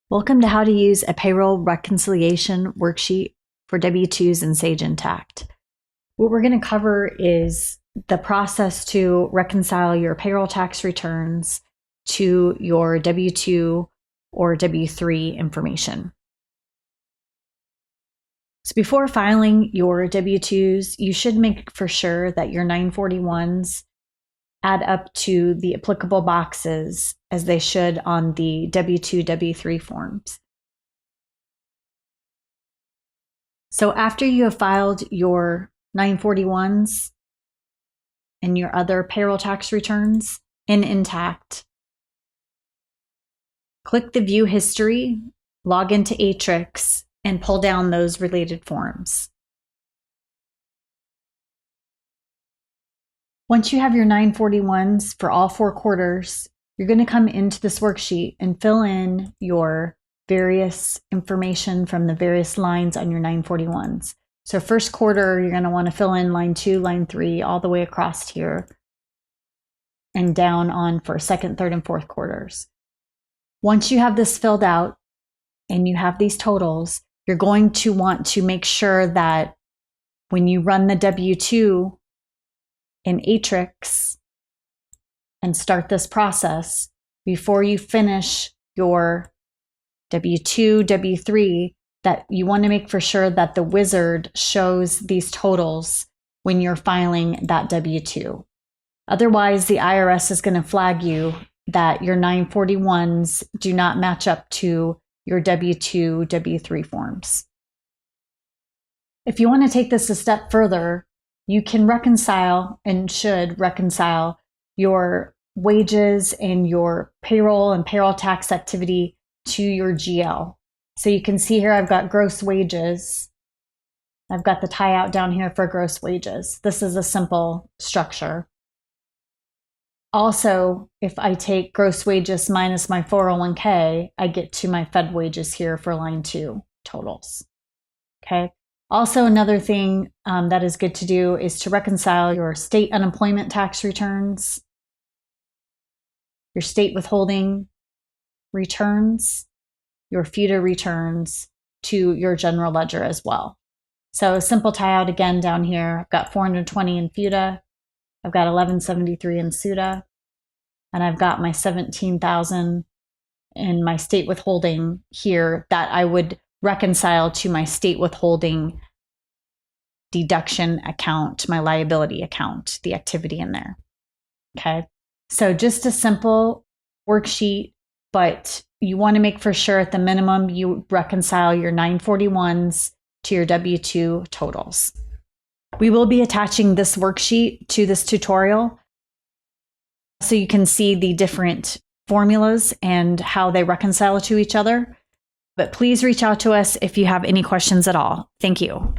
Welcome to how to use a payroll reconciliation worksheet for W-2s in Sage Intacct. What we're going to cover is the process to reconcile your payroll tax returns to your W-2 or W-3 information. So before filing your W-2s, you should make for sure that your 941s add up to the applicable boxes as they should on the W-2, W-3 forms. So after you have filed your 941s and your other payroll tax returns in Intacct, click the View History, log into Atrix, and pull down those related forms. Once you have your 941s for all 4 quarters, you're going to come into this worksheet and fill in your various information from the various lines on your 941s. So first quarter, you're going to want to fill in line 2, line 3, all the way across here and down on for second, third, and fourth quarters. Once you have this filled out and you have these totals, you're going to want to make sure that when you run the W-2 in Atrix and start this process, before you finish your W-2, W-3, that you want to make for sure that the wizard shows these totals when you're filing that W-2. Otherwise, the IRS is going to flag you that your 941s do not match up to your W-2, W-3 forms. If you want to take this a step further, you can reconcile and should reconcile your wages and your payroll and payroll tax activity to your GL. So you can see here I've got gross wages. I've got the tie out down here for gross wages. This is a simple structure. Also, if I take gross wages minus my 401k, I get to my Fed wages here for line 2 totals. Okay. Also, another thing that is good to do is to reconcile your state unemployment tax returns, your state withholding returns, your FUTA returns to your general ledger as well. So simple tie out again down here. I've got 420 in FUTA, I've got 1173 in SUTA, and I've got my 17,000 in my state withholding here that I would reconcile to my state withholding deduction account, my liability account, the activity in there. Okay, so just a simple worksheet, but you want to make for sure at the minimum you reconcile your 941s to your W-2 totals. We will be attaching this worksheet to this tutorial so you can see the different formulas and how they reconcile to each other. But please reach out to us if you have any questions at all. Thank you.